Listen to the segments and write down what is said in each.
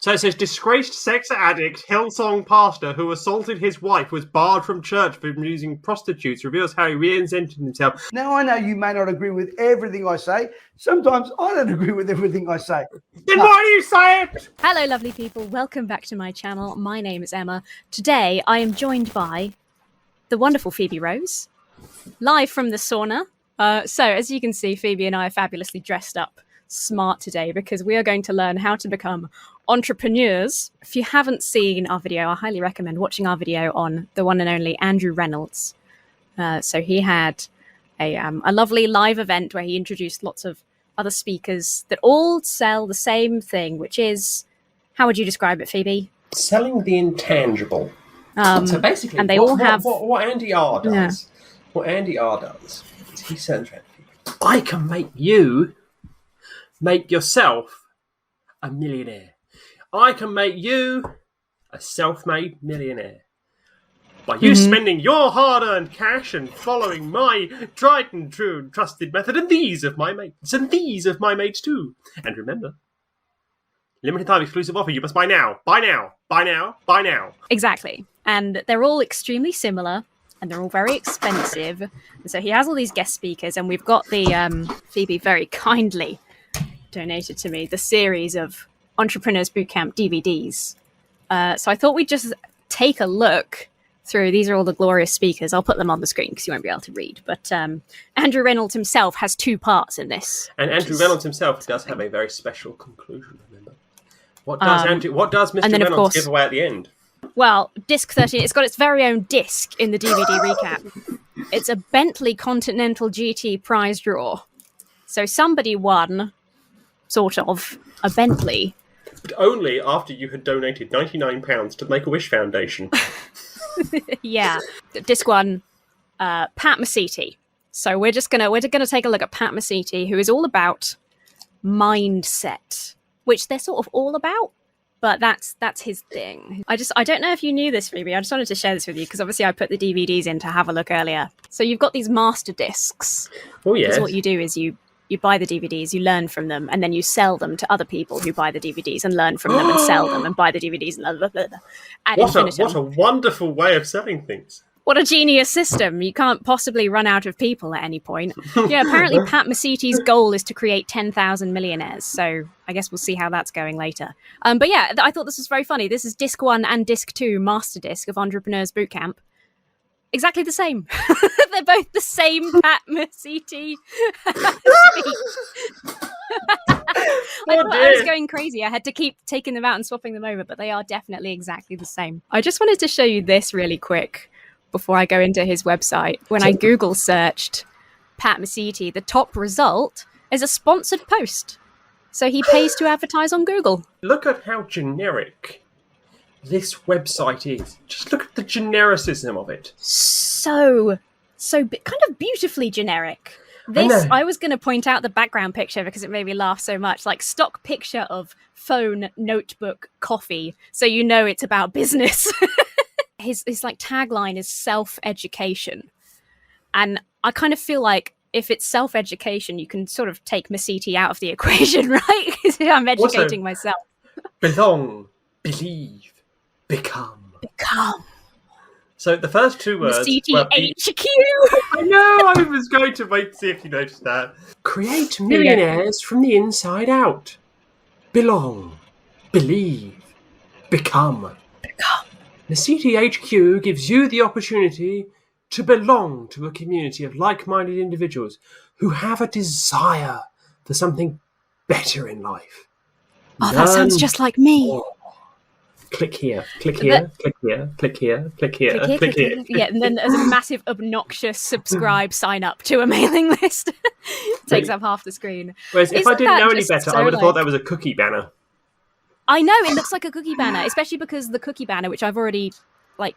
So it says, disgraced sex addict, Hillsong pastor who assaulted his wife was barred from church for using prostitutes, reveals how he reinvented himself. Now, I know you may not agree with everything I say. Sometimes I don't agree with everything I say. Then why do you say it? Hello, lovely people. Welcome back to my channel. My name is Emma. Today, I am joined by the wonderful Phoebe Rose, live from the sauna. So, as you can see, Phoebe and I are fabulously dressed up, smart today, because we are going to learn how to become entrepreneurs. If you haven't seen our video, I highly recommend watching our video on the one and only Andrew Reynolds. So he had a lovely live event where he introduced lots of other speakers that all sell the same thing, which is, how would you describe it, Phoebe? Selling the intangible. So basically, and they all have what Andy R does. Yeah. What Andy R does is he says, "I can make you make yourself a millionaire. I can make you a self-made millionaire by you spending your hard-earned cash and following my tried and true and trusted method, and these of my mates, and these of my mates too. And remember, limited time exclusive offer. You must buy now. Buy now. Buy now. Buy now." Exactly. And they're all extremely similar, and they're all very expensive. And so he has all these guest speakers, and we've got the Phoebe very kindly donated to me the series of Entrepreneurs Bootcamp DVDs. So I thought we'd just take a look through. These are all the glorious speakers. I'll put them on the screen because you won't be able to read. But Andrew Reynolds himself has two parts in this. And Andrew Reynolds himself does have a very special conclusion, remember? What does Mr. Reynolds give away at the end? Well, disc 13, it's got its very own disc in the DVD recap. It's a Bentley Continental GT prize draw. So somebody won, sort of, a Bentley. But only after you had donated £99 to the Make-A-Wish Foundation. Yeah. Disc 1, Pat Mesiti. So we're gonna take a look at Pat Mesiti, who is all about mindset, which they're sort of all about. But that's his thing. I don't know if you knew this, Phoebe. I just wanted to share this with you because obviously I put the DVDs in to have a look earlier. So you've got these master discs. Oh, yeah. So what you do is you buy the DVDs, you learn from them, and then you sell them to other people who buy the DVDs and learn from them and sell them and buy the DVDs and blah, blah, blah, ad infinitum. What a wonderful way of selling things. What a genius system. You can't possibly run out of people at any point. Yeah, apparently Pat Mesiti's goal is to create 10,000 millionaires. So I guess we'll see how that's going later. But yeah, I thought this was very funny. This is disc 1 and disc 2 master disc of Entrepreneurs Bootcamp. Exactly the same. They're both the same Pat Mesiti speech. I thought I was going crazy. I had to keep taking them out and swapping them over, but they are definitely exactly the same. I just wanted to show you this really quick before I go into his website. When I Google searched Pat Mesiti, the top result is a sponsored post. So he pays to advertise on Google. Look at how generic this website is. Just look at the genericism of it. So kind of beautifully generic. I was going to point out the background picture because it made me laugh so much. Like stock picture of phone, notebook, coffee. So you know it's about business. His like tagline is self-education. And I kind of feel like if it's self-education, you can sort of take Mesiti out of the equation, right? Because I'm educating myself. Belong, believe, become. So the first two words were HQ. I know, I was going to wait to see if you noticed that. Create millionaires from the inside out. Belong, believe, become. Mesiti HQ gives you the opportunity to belong to a community of like-minded individuals who have a desire for something better in life. Oh, that sounds just like me. More. Click here, click here, click here, click here, click here, click here. Yeah, and then there's a massive, obnoxious subscribe, sign up to a mailing list. Takes up half the screen. Whereas if I didn't know any better, I would have thought that was a cookie banner. I know, it looks like a cookie banner, especially because the cookie banner, which I've already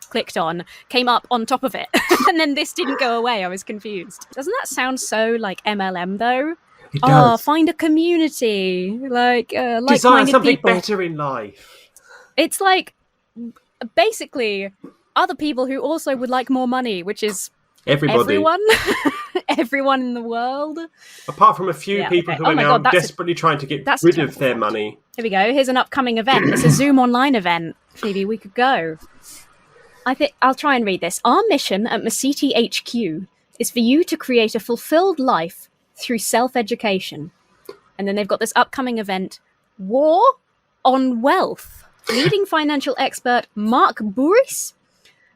clicked on, came up on top of it. And then this didn't go away. I was confused. Doesn't that sound so like MLM though? It does. Find a community, desire something people. Better in life. It's like basically other people who also would like more money, which is everyone. Everyone in the world. Apart from a few people who are now desperately trying to get rid of their money. Here we go. Here's an upcoming event. It's a Zoom online event. Phoebe, we could go. I think I'll try and read this. Our mission at Mesiti HQ is for you to create a fulfilled life through self-education. And then they've got this upcoming event, War on Wealth. Leading financial expert Mark Bouris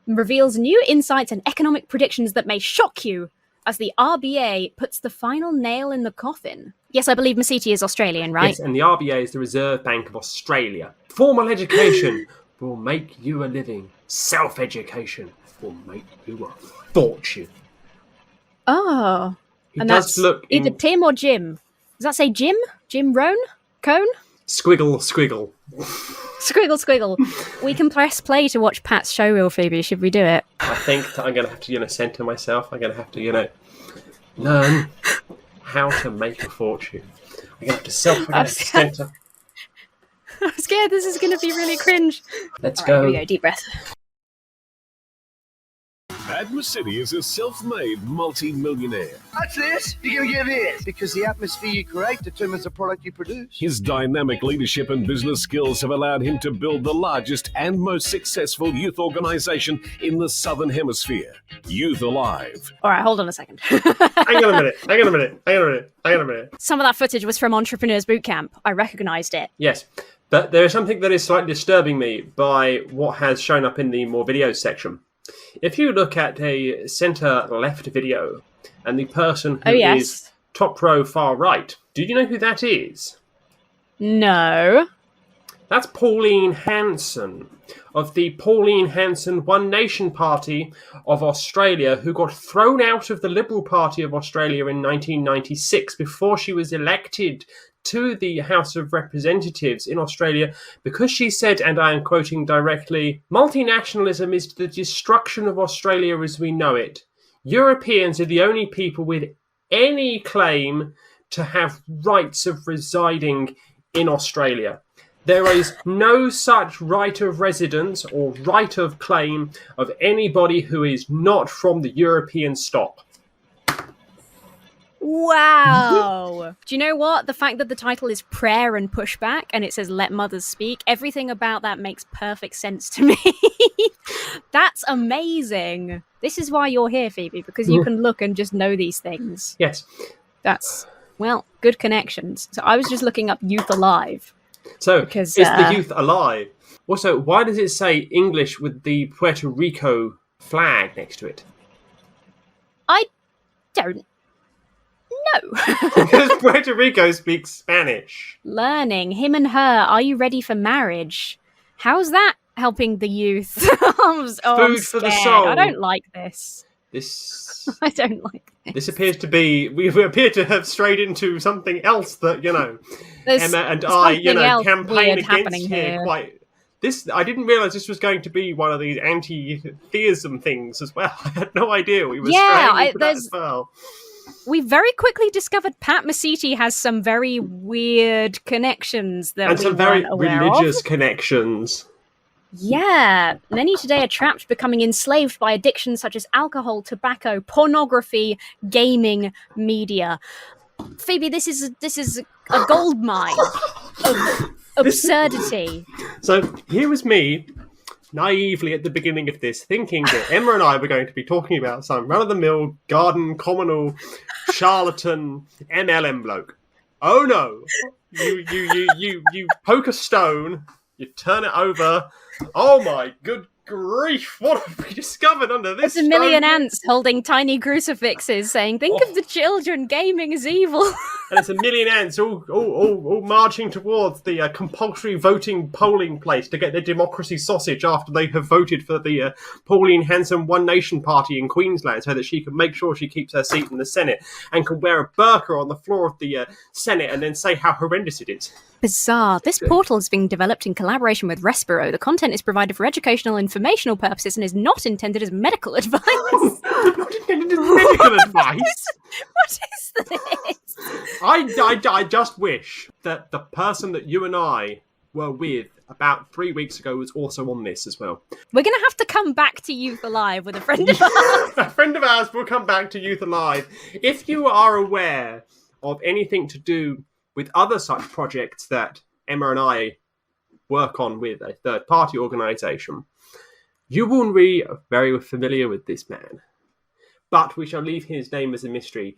reveals new insights and economic predictions that may shock you as the RBA puts the final nail in the coffin. Yes, I believe Mesiti is Australian, right? Yes, and the RBA is the Reserve Bank of Australia. Formal education will make you a living. Self-education will make you a fortune. Oh. He and does that's look either Tim or Jim. Does that say Jim? Jim Rohn? Cone? Squiggle, squiggle. Squiggle, squiggle. We can press play to watch Pat's showreel, Phoebe. Should we do it? I think that I'm going to have to, center myself. I'm going to have to, learn how to make a fortune. I'm going to have to center. I'm scared this is going to be really cringe. Let's All go. Right, here we go. Deep breath. Pat Mesiti is a self-made multi-millionaire. What's this? You're going to get this. Because the atmosphere you create determines the product you produce. His dynamic leadership and business skills have allowed him to build the largest and most successful youth organisation in the Southern Hemisphere, Youth Alive. All right, hold on a second. Hang on a minute. Some of that footage was from Entrepreneurs Bootcamp. I recognised it. Yes, but there is something that is slightly disturbing me by what has shown up in the more videos section. If you look at a centre left video and the person who is top row far right, do you know who that is? No. That's Pauline Hanson of the Pauline Hanson One Nation Party of Australia, who got thrown out of the Liberal Party of Australia in 1996 before she was elected to the House of Representatives in Australia because she said, and I am quoting directly, "Multinationalism is the destruction of Australia as we know it. Europeans are the only people with any claim to have rights of residing in Australia. There is no such right of residence or right of claim of anybody who is not from the European stock." Wow. Do you know what? The fact that the title is Prayer and Pushback and it says Let Mothers Speak, everything about that makes perfect sense to me. That's amazing. This is why you're here, Phoebe, because you can look and just know these things. Yes. That's, well, good connections. So I was just looking up Youth Alive. So, because, is the youth alive? Also, why does it say English with the Puerto Rico flag next to it? I don't know. Because Puerto Rico speaks Spanish. Learning. Him and her. Are you ready for marriage? How's that helping the youth? I'm Food for the scared. soul. I don't like this. I don't like this. This appears to be... We appear to have strayed into something else that, There's Emma and I, campaign against happening here quite... I didn't realise this was going to be one of these anti-theism things as well. I had no idea we were straying into that as well. We very quickly discovered Pat Mesiti has some very weird connections that and we some very weren't aware religious of. connections. Yeah, many today are trapped, becoming enslaved by addictions such as alcohol, tobacco, pornography, gaming, media. Phoebe, this is a gold mine of absurdity. So here was me, naively at the beginning of this, thinking that Emma and I were going to be talking about some run-of-the-mill, garden, communal, charlatan, MLM bloke. Oh no! You poke a stone, you turn it over. Oh my good grief! What have we discovered under this? There's a million ants holding tiny crucifixes, saying, "Think of the children. Gaming is evil." And it's a million ants all marching towards the compulsory voting polling place to get their democracy sausage after they have voted for the Pauline Hanson One Nation Party in Queensland so that she can make sure she keeps her seat in the Senate and can wear a burqa on the floor of the Senate and then say how horrendous it is. Bizarre. This portal is being developed in collaboration with Respiro. The content is provided for educational and informational purposes and is not intended as medical advice. Not intended as medical advice. What is this? I just wish that the person that you and I were with about 3 weeks ago was also on this as well. We're going to have to come back to Youth Alive with a friend of ours. A friend of ours will come back to Youth Alive. If you are aware of anything to do with other such projects that Emma and I work on with a third-party organisation, you will be very familiar with this man. But we shall leave his name as a mystery.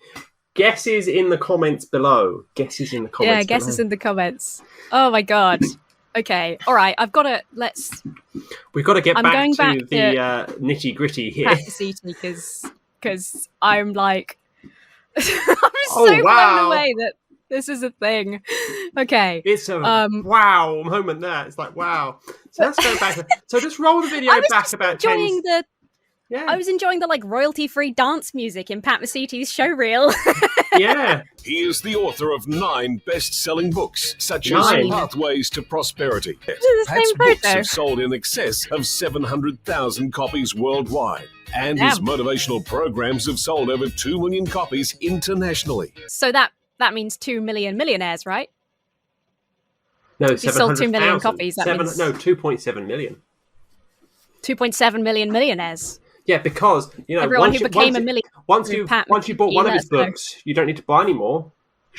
Guesses in the comments below. Guesses in the comments. Yeah, guesses in the comments. Oh my god. Okay, all right. We've got to get going back back to the nitty gritty here. Pat Mesiti because I'm like, I'm so blown away that this is a thing. Okay, it's a wow moment there. It's like wow. So let's go back. So just roll the video back about 10. I was enjoying the royalty-free dance music in Pat Mesiti's showreel. Yeah. He is the author of 9 best-selling books, such as 9. Pathways to Prosperity. the Pat's same books photo. have sold in excess of 700,000 copies worldwide. And his motivational programs have sold over 2 million copies internationally. So that means 2 million millionaires, right? No, he sold 2 million copies. That means 2.7 million. 2.7 million millionaires. Yeah, because everyone who became a millionaire. Once you bought one of his books, you don't need to buy any more.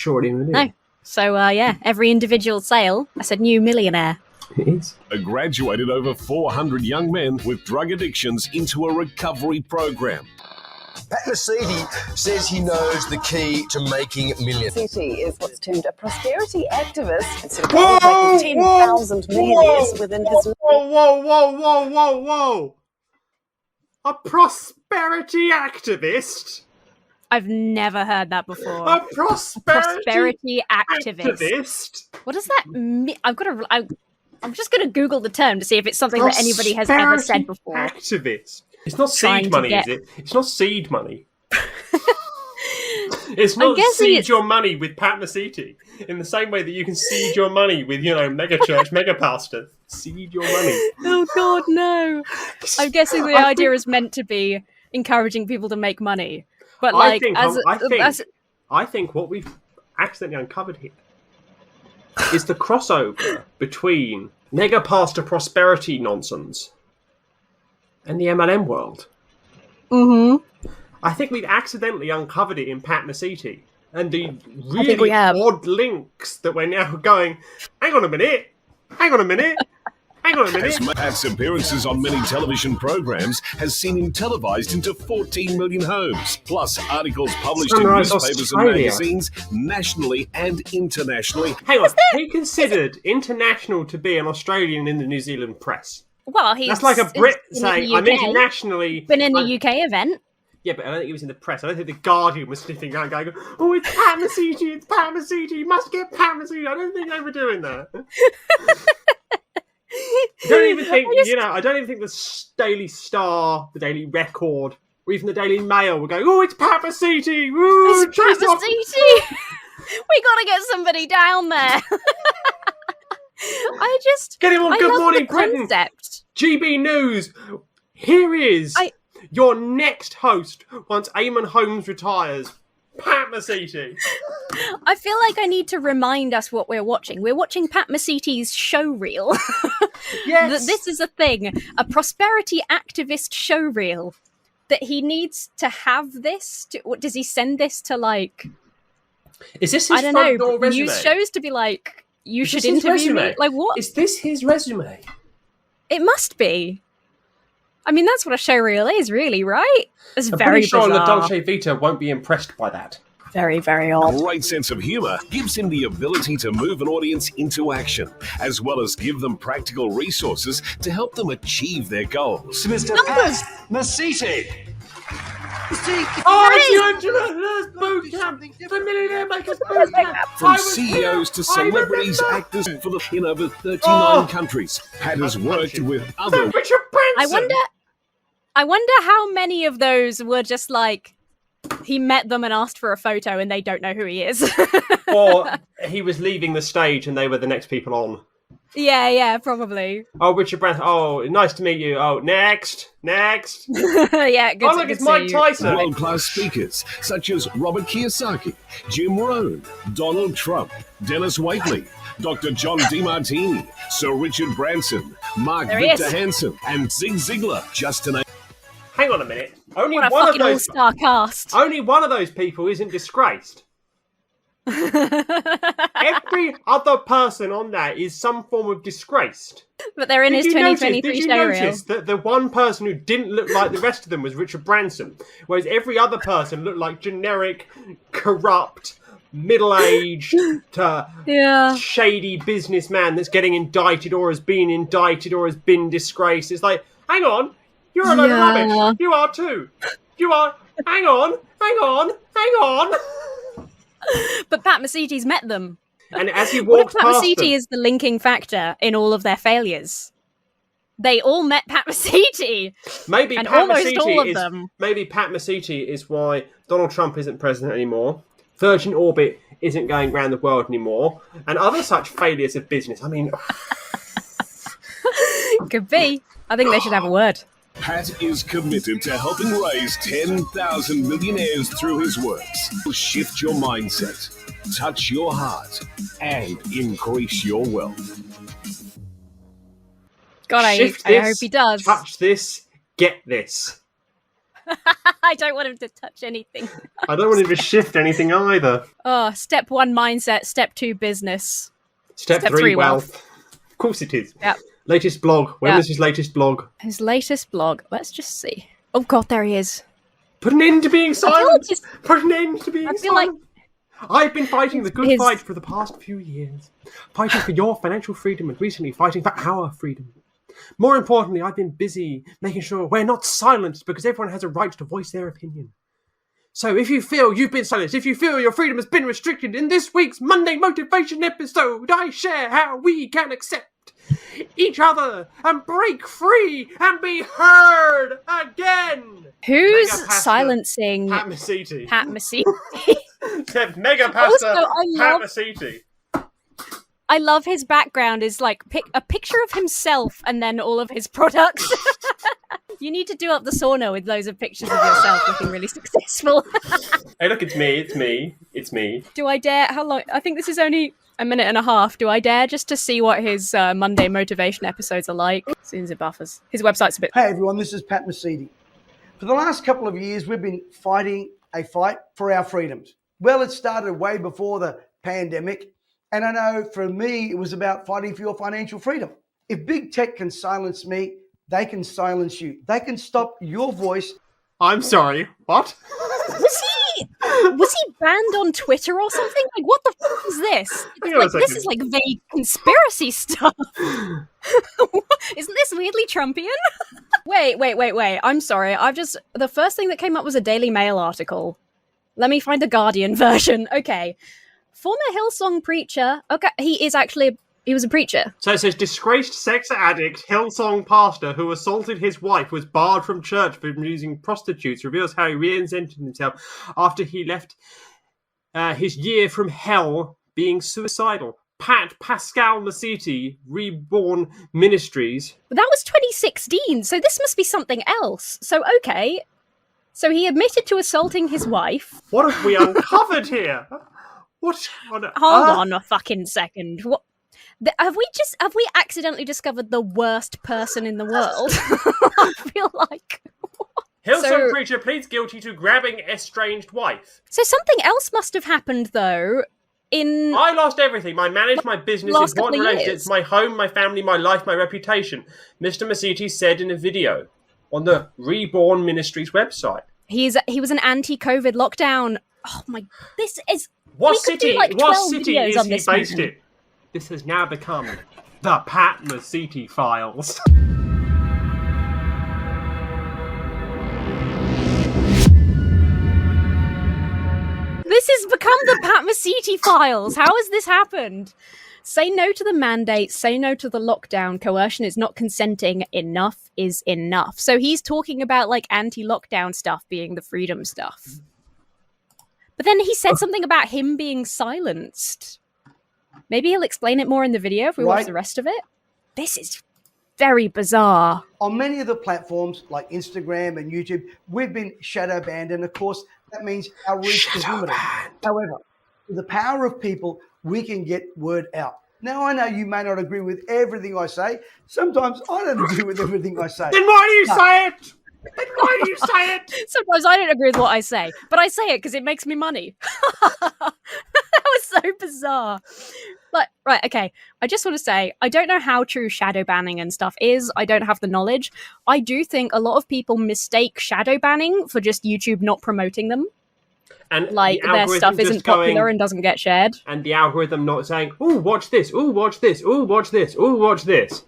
You're already a millionaire. No. So every individual sale, that's a new millionaire. It is. Graduated over 400 young men with drug addictions into a recovery program. Pat Mesiti says he knows the key to making millions. Mesiti is what's termed a prosperity activist. Instead of making 10,000 millionaires within his... Whoa. A prosperity activist? I've never heard that before. A prosperity activist. What does that mean? I'm just going to Google the term to see if it's something that anybody has ever said before. Activist. It's not seed money, is it? It's not seed money. It's not seed your money with Pat Mesiti in the same way that you can seed your money with, mega church, mega pastor. Seed your money. Oh God, no! I'm guessing the idea is meant to be encouraging people to make money, but I think what we've accidentally uncovered here is the crossover between mega pastor prosperity nonsense and the MLM world. Mm-hmm. I think we've accidentally uncovered it in Pat Mesiti and the really odd links that we're now going, hang on a minute. Pat's appearances on many television programs has seen him televised into 14 million homes, plus articles published in newspapers and magazines nationally and internationally. Hang on, he considered international to be an Australian in the New Zealand press. Well, that's like a Brit saying, I'm internationally... Been in the UK event. Yeah, but I don't think he was in the press. I don't think the Guardian was sniffing around going, oh, it's Pat Mesiti, you must get Pat Mesiti. I don't think they were doing that. I don't even think the Daily Star, the Daily Record, or even the Daily Mail were going, oh, it's Pat Mesiti. It's Pat Mesiti. We got to get somebody down there. Get him on Good Morning Britain. GB News. Here is your next host once Eamon Holmes retires. Pat Mesiti. I feel like I need to remind us what we're watching. We're watching Pat Mesiti's showreel. Yes. This is a thing. A prosperity activist showreel. That he needs to have this. Does he send this to Is this his front door resume? News shows to be like, you should interview me? Like what? Is this his resume? It must be. I mean, that's what a showreel is, really, right? It's very pretty sure bizarre. La Dolce Vita won't be impressed by that. Very, very odd. Great sense of humour gives him the ability to move an audience into action, as well as give them practical resources to help them achieve their goals. Mr. Pat Mesiti. Oh, it's the Entrepreneur's Boot Camp! The Millionaire Makers Boot Camp! From CEOs to celebrities, actors in over 39 countries, Pat has worked with other... Richard Branson! I wonder how many of those were just he met them and asked for a photo and they don't know who he is. Or he was leaving the stage and they were the next people on. Yeah, probably. Oh, Richard Branson. Oh, nice to meet you. Oh, next. Yeah, good. Oh, look, it's Mike Tyson. World-class speakers such as Robert Kiyosaki, Jim Rohn, Donald Trump, Dennis Waitley, Dr. John DeMartini, Sir Richard Branson, Mark Victor Hansen, and Zig Ziglar, just to name. Hang on a minute. Only what a one fucking of those all-star cast. Only one of those people isn't disgraced. Every other person on there is some form of disgraced. But they're in his 2023 Did you showreel. notice that the one person who didn't look like the rest of them was Richard Branson, whereas every other person looked like generic, corrupt, middle-aged, shady businessman that's getting indicted or has been indicted or has been disgraced. It's like, hang on, you're a load of rubbish. You are too. You are. Hang on. But Pat Mesiti's met them. And as he What walks if Pat past Mesiti them, is the linking factor in all of their failures? They all met Pat Mesiti. maybe and Pat almost Mesiti all of is them. maybe Pat Mesiti is why Donald Trump isn't president anymore. Virgin Orbit isn't going around the world anymore, and other such failures of business. I mean, Could be. I think they should have a word. Pat is committed to helping raise 10,000 millionaires through his works. Shift your mindset, touch your heart, and increase your wealth. God, I shift this, hope he does. touch this, get this. I don't want him to touch anything. I don't want him to shift anything either. Oh, step 1, mindset. Step 2, business. Step 3, three, wealth. Of course it is. Yep. Latest blog. When was his latest blog? His latest blog. Let's just see. Oh, God, there he is. Put an end to being silent. like Put an end to being I feel like silent. I've been fighting the good his- fight for the past few years. Fighting for your financial freedom and recently fighting for our freedom. More importantly, I've been busy making sure we're not silenced because everyone has a right to voice their opinion. So if you feel you've been silenced, if you feel your freedom has been restricted, in this week's Monday Motivation episode, I share how we can accept each other and break free and be heard again. Who's Mega pastor silencing Pat Mesiti. Pat Mesiti? Said Mega Pastor Also, I Pat love- Mesiti. I love his background is like a picture of himself and then all of his products. You need to do up the sauna with loads of pictures of yourself looking really successful. Hey, look, it's me. Do I dare? How long? I think this is only a minute and a half. Do I dare just to see what his Monday motivation episodes are like? As soon as it buffers. His website's a bit... Hey everyone, this is Pat Mesiti. For the last couple of years, we've been fighting a fight for our freedoms. Well, it started way before the pandemic, and I know for me, it was about fighting for your financial freedom. If big tech can silence me, they can silence you. They can stop your voice. I'm sorry. What? Was he banned on Twitter or something? Like, what the fuck is this? Hang on a Like, this second. is like vague conspiracy stuff. Isn't this weirdly Trumpian? Wait. I'm sorry. The first thing that came up was a Daily Mail article. Let me find the Guardian version. Okay. Former Hillsong preacher. Okay, he was a preacher. So it says, disgraced sex addict Hillsong pastor who assaulted his wife was barred from church for using prostitutes, reveals how he reinvented himself after he left his year from hell being suicidal. Pat Pascal Mesiti, Reborn Ministries. But that was 2016, so this must be something else. So, okay. So he admitted to assaulting his wife. What have we uncovered here? What? Hold on a fucking second. What? Have we accidentally discovered the worst person in the world? I feel like... Hillsong preacher pleads guilty to grabbing estranged wife. So something else must have happened, though, I lost everything. My marriage, my business, last important couple of relationships, years. my home, my family, my life, my reputation. Mr. Mesiti said in a video on the Reborn Ministries website. He was an anti-COVID lockdown. Oh my... This is... What we could do, city? like, What 12 city videos is on he this based man. in? This has now become the Pat Mesiti Files. This has become the Pat Mesiti Files. How has this happened? Say no to the mandate, say no to the lockdown. Coercion is not consenting. Enough is enough. So he's talking about like anti-lockdown stuff being the freedom stuff. But then he said something about him being silenced. Maybe he'll explain it more in the video if we watch the rest of it. This is very bizarre. On many of the platforms like Instagram and YouTube, we've been shadow banned, and of course, that means our reach is limited. However, with the power of people, we can get word out. Now, I know you may not agree with everything I say. Sometimes I don't agree with everything I say. Then why do you say it? Then why do you say it? Sometimes I don't agree with what I say, but I say it because it makes me money. was so bizarre. But right, okay. I just want to say, I don't know how true shadow banning and stuff is. I don't have the knowledge. I do think a lot of people mistake shadow banning for just YouTube not promoting them. And like their stuff isn't popular and doesn't get shared. And the algorithm not saying, "Oh, watch this. Oh, watch this. Oh, watch this. Oh, watch this."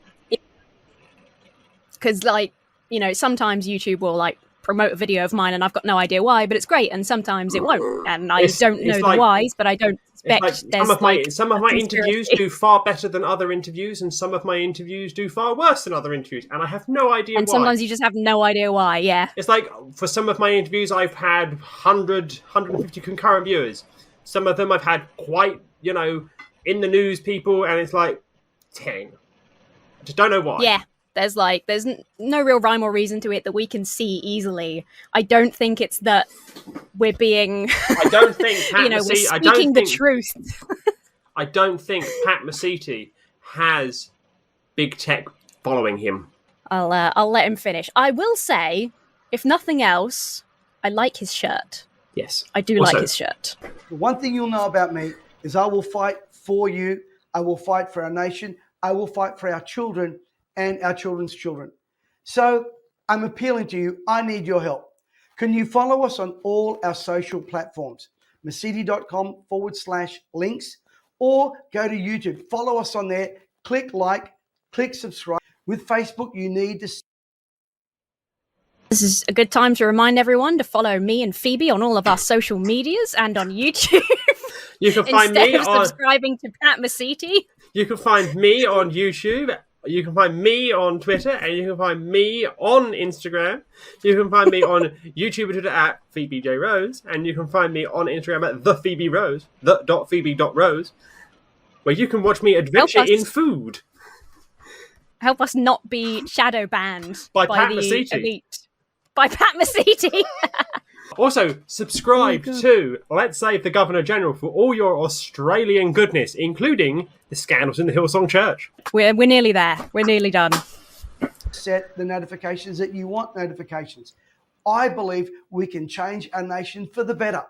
Because, like, you know, sometimes YouTube will like promote a video of mine, and I've got no idea why, but it's great. And sometimes it won't, and I don't know the whys, but I don't suspect there's some of my interviews do far better than other interviews, and some of my interviews do far worse than other interviews, and I have no idea why. And sometimes you just have no idea why. Yeah, it's like for some of my interviews, I've had 150 concurrent viewers. Some of them I've had quite, you know, in the news people, and it's like 10. I just don't know why. Yeah. There's no real rhyme or reason to it that we can see easily. I don't think it's that we're being, I don't think Pat you know, we're speaking the truth. I don't think Pat Mesiti has big tech following him. I'll let him finish. I will say, if nothing else, I like his shirt. Yes, I do like his shirt. The one thing you'll know about me is I will fight for you. I will fight for our nation. I will fight for our children and our children's children. So I'm appealing to you. I need your help. Can you follow us on all our social platforms? Mesiti.com/links, or go to YouTube. Follow us on there. Click like, click subscribe. With Facebook, you need to... This is a good time to remind everyone to follow me and Phoebe on all of our social medias and on YouTube. You can find me on subscribing to Pat Mesiti. You can find me on YouTube. You can find me on Twitter, and you can find me on Instagram. You can find me on YouTube and Twitter at Phoebe J Rose, and you can find me on Instagram at the Phoebe Rose, the.phoebe.rose, where you can watch me adventure in food. Help us not be shadow banned by Pat the Mesiti. elite. By Pat Mesiti. Also, subscribe to Let's Save the Governor General for all your Australian goodness, including the scandals in the Hillsong Church. We're nearly there. We're nearly done. Set the notifications that you want notifications. I believe we can change our nation for the better.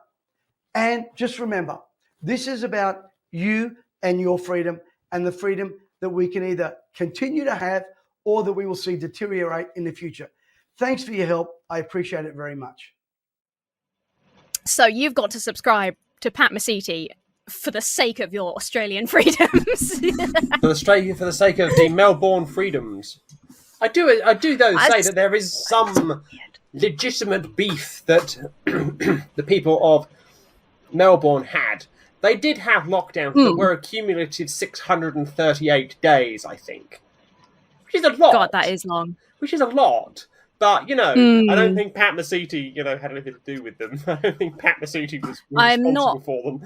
And just remember, this is about you and your freedom, and the freedom that we can either continue to have or that we will see deteriorate in the future. Thanks for your help. I appreciate it very much. So you've got to subscribe to Pat Mesiti for the sake of your Australian freedoms. for the sake of the Melbourne freedoms. I do though say that there is some legitimate beef that the people of Melbourne had. They did have lockdowns that were a cumulative 638 days, I think. Which is a lot. God, that is long. Which is a lot. But, you know, I don't think Pat Mesiti, you know, had anything to do with them. I don't think Pat Mesiti was responsible for them.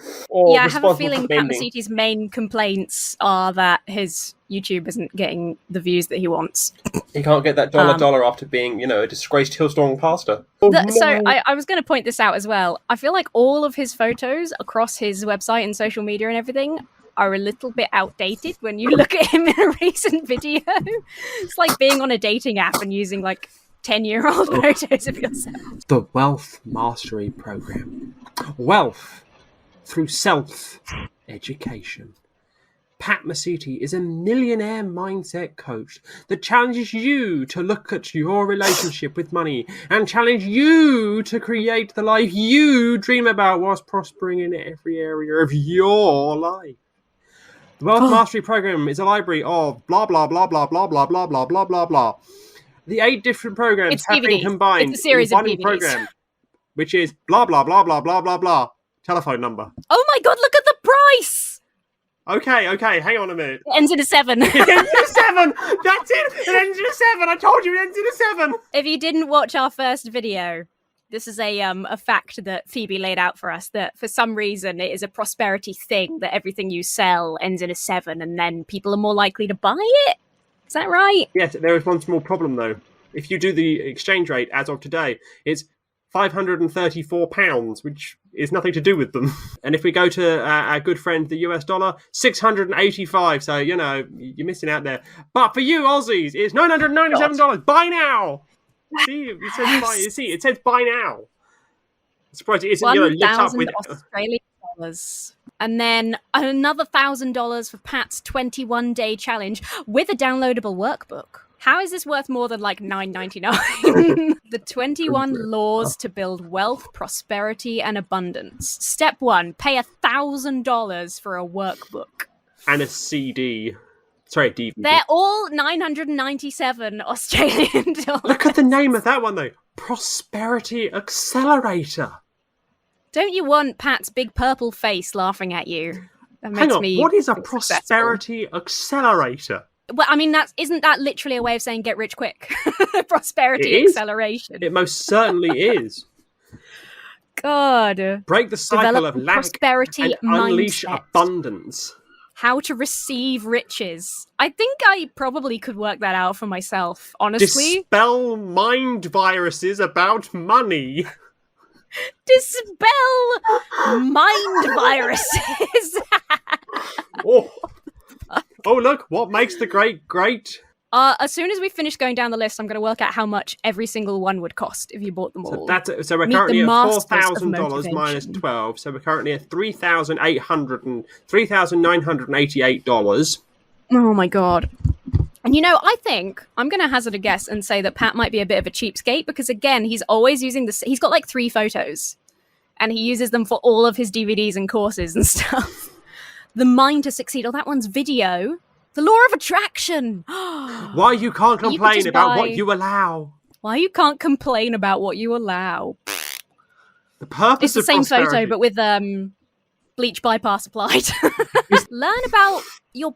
I have a feeling Pat Mesiti's main complaints are that his YouTube isn't getting the views that he wants. He can't get that dollar after being, you know, a disgraced Hillsong pastor. So I was going to point this out as well. I feel like all of his photos across his website and social media and everything are a little bit outdated when you look at him in a recent video. It's like being on a dating app and using, like, 10-year-old photos of yourself. The Wealth Mastery Program. Wealth through self-education. Pat Mesiti is a millionaire mindset coach that challenges you to look at your relationship with money and challenge you to create the life you dream about whilst prospering in every area of your life. The Wealth Mastery Program is a library of blah, blah, blah, blah, blah, blah, blah, blah, blah, blah, blah. The 8 different programs have been combined in one program, which is blah, blah, blah, blah, blah, blah, blah. Telephone number. Oh my God, look at the price! Okay, hang on a minute. It ends in a 7. It ends in a 7! That's it! It ends in a 7! I told you it ends in a 7! If you didn't watch our first video, this is a fact that Phoebe laid out for us, that for some reason it is a prosperity thing that everything you sell ends in a 7 and then people are more likely to buy it. Is that right? Yes, there is one small problem though. If you do the exchange rate as of today, it's £534, which is nothing to do with them. And if we go to our good friend, the US dollar, 685. So, you know, you're missing out there. But for you Aussies, it's $997. Buy now! See, it says buy now. I'm surprised it isn't, lit up with Australian dollars. And then another $1,000 for Pat's 21-day challenge with a downloadable workbook. How is this worth more than like $9.99? The 21 laws to build wealth, prosperity, and abundance. Step 1, pay $1,000 for a workbook. And a CD. Sorry, DVD. They're all 997 Australian dollars. Look at the name of that one, though. Prosperity Accelerator. Don't you want Pat's big purple face laughing at you? That Hang makes on, me what is a successful. prosperity accelerator? Well, I mean, isn't that literally a way of saying get rich quick? Prosperity It is. acceleration. It most certainly is. God. Break the cycle Develop of lack prosperity and unleash mindset. abundance. How to receive riches. I think I probably could work that out for myself, honestly. Dispel mind viruses about money. Dispel mind viruses. Oh, look, what makes the great great? As soon as we finish going down the list, I'm going to work out how much every single one would cost if you bought them all. So we're Meet currently the at masters of $4,000 minus motivation. 12. So we're currently at $3,988. Oh my god. And I think I'm going to hazard a guess and say that Pat might be a bit of a cheapskate because, again, he's always using this. He's got like 3 photos and he uses them for all of his DVDs and courses and stuff. The Mind to Succeed. Oh, that one's video. The Law of Attraction. Why you can't complain about what you allow? Why you can't complain about what you allow? The purpose It's the of same prosperity. photo, but with bleach bypass applied. Learn about your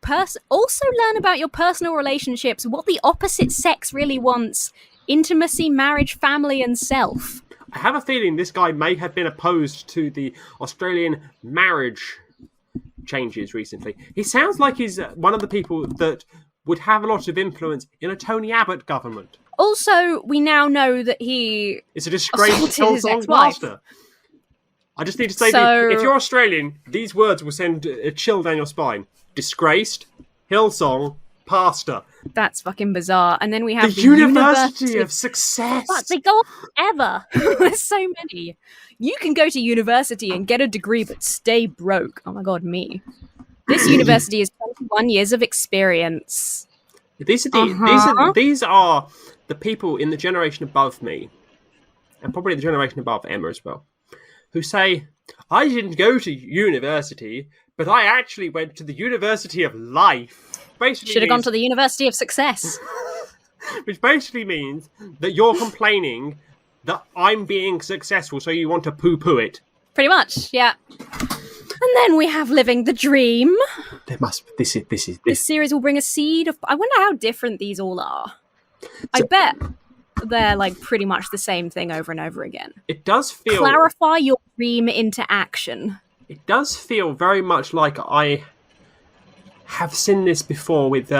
Also learn about your personal relationships, what the opposite sex really wants, intimacy, marriage, family, and self. I have a feeling this guy may have been opposed to the Australian marriage changes recently. He sounds like he's one of the people that would have a lot of influence in a Tony Abbott government. Also, we now know that he It's a disgraced assaulted his Hillsong ex-wife. pastor. I just need to say, So- if you're Australian, these words will send a chill down your spine. Disgraced, Hillsong, pastor. That's fucking bizarre. And then we have The University of Success. But they go on forever. There's so many. You can go to university and get a degree but stay broke. Oh my god, me. This university is 21 years of experience. These are the people in the generation above me, and probably the generation above Emma as well, who say, I didn't go to university, but I actually went to the University of Life. Basically Should have gone means- to the University of Success. Which basically means that you're complaining that I'm being successful, so you want to poo-poo it. Pretty much, yeah. And then we have Living the Dream. This This series will bring a seed of... I wonder how different these all are. I bet they're like pretty much the same thing over and over again. It does feel... Clarify your dream into action. It does feel very much like I have seen this before with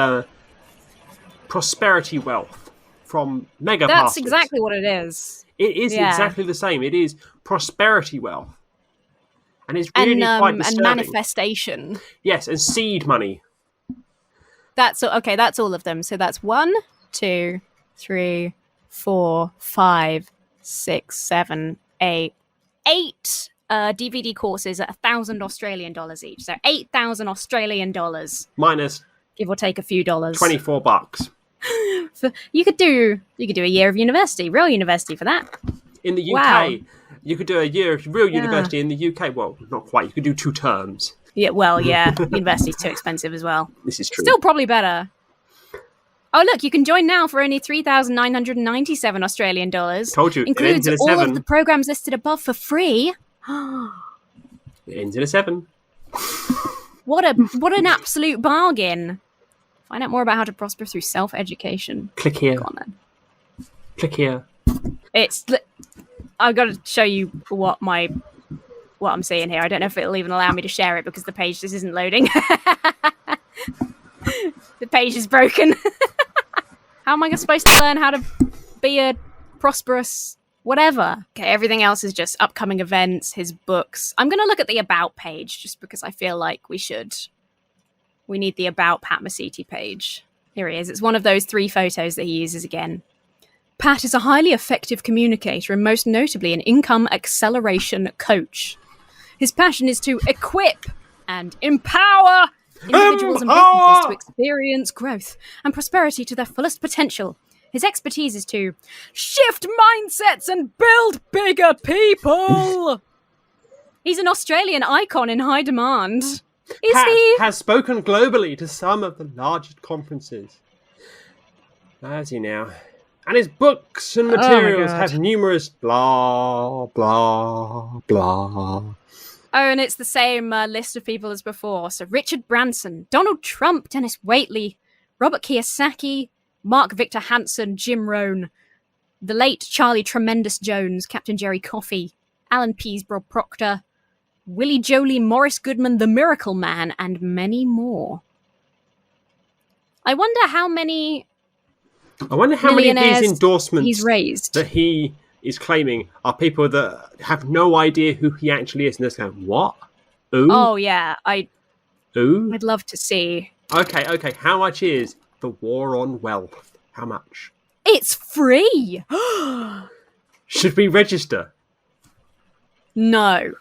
Prosperity Wealth from Mega That's Bastards. exactly what it is. It is Yeah. exactly the same. It is Prosperity Wealth. And it's really quite And disturbing. manifestation. Yes, and seed money. That's all of them. So that's 1, 2, 3, 4, 5, 6, 7, 8. 8 DVD courses at $1,000 Australian dollars each. So 8,000 Australian dollars, Minus give or take a few dollars. $24. You could do a year of university, real university for that. In the UK, Wow. you could do a year of real university in the UK. Well, not quite. You could do 2 terms. Yeah, well, yeah, university's too expensive as well. This is true. Still probably better. Oh, look, you can join now for only 3,997 Australian dollars. Told you, it Includes ends in a all 7. of the programs listed above for free. It ends in a 7. What an absolute bargain. Find out more about how to prosper through self-education. Click here. Go on then. Click here. I've got to show you what I'm seeing here. I don't know if it'll even allow me to share it because the page just isn't loading. The page is broken. How am I supposed to learn how to be a prosperous whatever? Okay, everything else is just upcoming events, his books. I'm going to look at the About page just because I feel like we should. We need the About Pat Mesiti page. Here he is. It's one of those 3 photos that he uses again. Pat is a highly effective communicator and most notably an income acceleration coach. His passion is to equip and empower individuals and businesses to experience growth and prosperity to their fullest potential. His expertise is to shift mindsets and build bigger people. He's an Australian icon in high demand. Pat has spoken globally to some of the largest conferences. Has he now? And his books and materials have numerous blah, blah, blah. Oh, and it's the same list of people as before. So Richard Branson, Donald Trump, Dennis Waitley, Robert Kiyosaki, Mark Victor Hansen, Jim Rohn, the late Charlie Tremendous Jones, Captain Jerry Coffey, Alan Pease, Rob Proctor, Willie Jolie, Morris Goodman, The Miracle Man, and many more. I wonder how many of these endorsements he's raised that he is claiming are people that have no idea who he actually is, and they're going, "What? Ooh? Oh yeah, I'd love to see." Okay. How much is the war on wealth? How much? It's free. Should we register? No.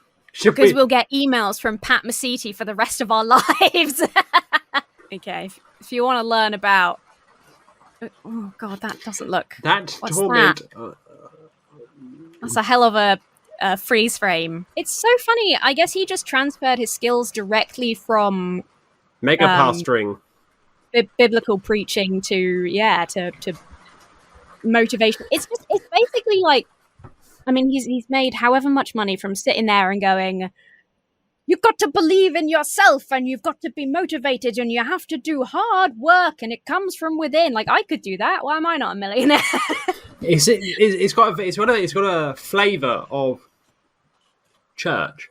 Because we'll get emails from Pat Mesiti for the rest of our lives. Okay, if you want to learn about... Oh, God, that doesn't look... What's that? That's a hell of a freeze frame. It's so funny. I guess he just transferred his skills directly from... Mega pastoring. Biblical preaching to motivation. It's basically like... I mean, he's made however much money from sitting there and going, you've got to believe in yourself and you've got to be motivated and you have to do hard work and it comes from within. Like, I could do that. Why am I not a millionaire? It's got a flavour of church.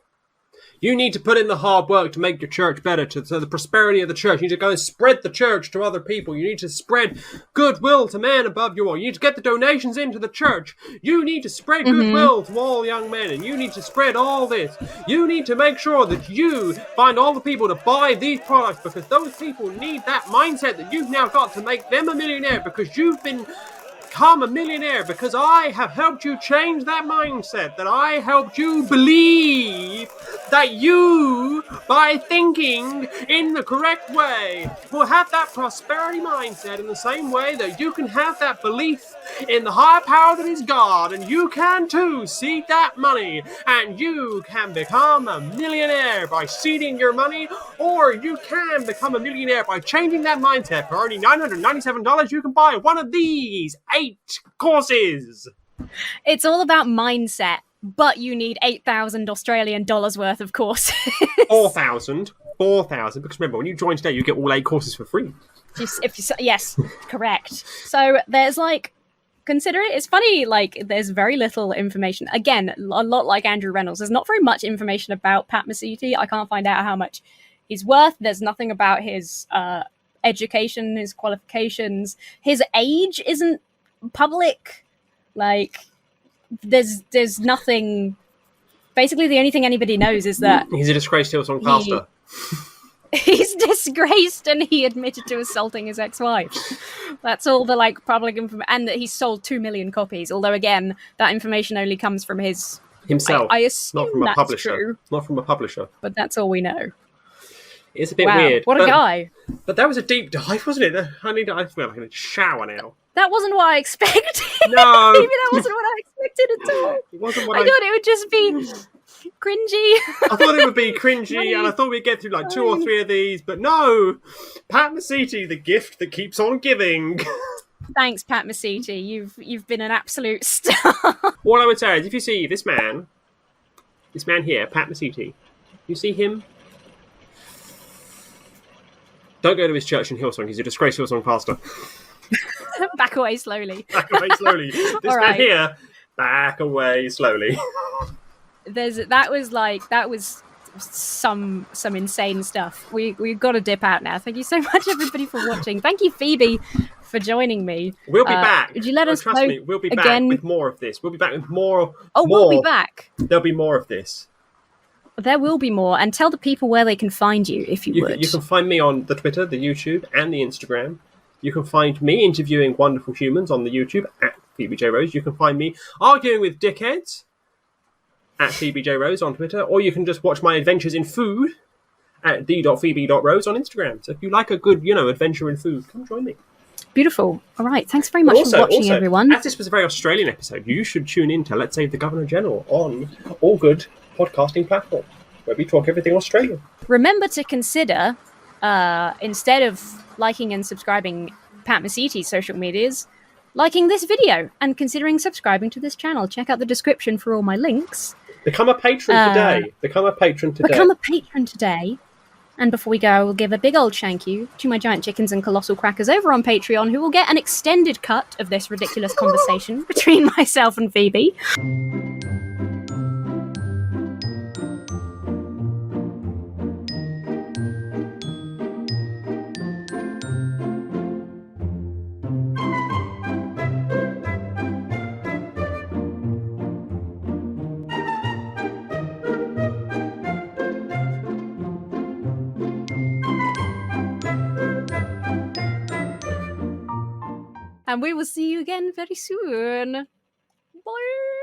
You need to put in the hard work to make your church better, so the prosperity of the church. You need to go and spread the church to other people. You need to spread goodwill to man above you all. You need to get the donations into the church. You need to spread goodwill to all young men, and you need to spread all this. You need to make sure that you find all the people to buy these products, because those people need that mindset that you've now got to make them a millionaire, because you've become a millionaire, because I have helped you change that mindset, that I helped you believe that you, by thinking in the correct way, will have that prosperity mindset in the same way that you can have that belief in the higher power that is God, and you can too seed that money, and you can become a millionaire by seeding your money, or you can become a millionaire by changing that mindset. For only $997, you can buy one of these 8 courses. It's all about mindset, but you need 8,000 Australian dollars worth of courses. 4,000, because remember, when you join today, you get all 8 courses for free. Yes, correct. So there's consider it. It's funny, there's very little information. Again, a lot like Andrew Reynolds, there's not very much information about Pat Mesiti. I can't find out how much he's worth. There's nothing about his education, his qualifications. His age isn't public. There's nothing. Basically, the only thing anybody knows is that he's a disgraced Hillsong pastor. He's disgraced, and he admitted to assaulting his ex-wife. That's all the public information, and that he sold 2 million copies. Although, again, that information only comes from himself. I assume not from a that's publisher. True, not from a publisher. But that's all we know. It's a bit weird. What a guy! But that was a deep dive, wasn't it? I feel like I need to shower now. That wasn't what I expected. No, maybe that wasn't what I expected at all. It wasn't what I thought it would just be cringy. I thought it would be cringy, and I thought we'd get through 2 or 3 of these, but no. Pat Mesiti, the gift that keeps on giving. Thanks, Pat Mesiti. You've been an absolute star. All I would say is, if you see this man here, Pat Mesiti, you see him. Don't go to his church in Hillsong. He's a disgraced Hillsong pastor. Back away slowly. Back away slowly. This man here, back away slowly. That was some insane stuff. We've got to dip out now. Thank you so much, everybody, for watching. Thank you, Phoebe, for joining me. We'll be back. Would you let us trust know me, we'll be again? Back with more of this. We'll be back with more. Oh, more. We'll be back. There'll be more of this. There will be more. And tell the people where they can find you, if you would. You can find me on the Twitter, the YouTube, and the Instagram. You can find me interviewing wonderful humans on the YouTube at Phoebe J. Rose. You can find me arguing with dickheads at Phoebe J. Rose on Twitter. Or you can just watch my adventures in food at d.phoebe.rose on Instagram. So if you like a good, adventure in food, come join me. Beautiful. All right. Thanks very much for watching, everyone. As this was a very Australian episode, you should tune in to Let's Save the Governor General on all good podcasting platforms, where we talk everything Australian. Remember to consider, instead of liking and subscribing Pat Mesiti's social medias, liking this video and considering subscribing to this channel. Check out the description for all my links. Become a patron today. Become a patron today. And before we go, I will give a big old thank you to my giant chickens and colossal crackers over on Patreon, who will get an extended cut of this ridiculous conversation between myself and Phoebe. And we will see you again very soon. Bye.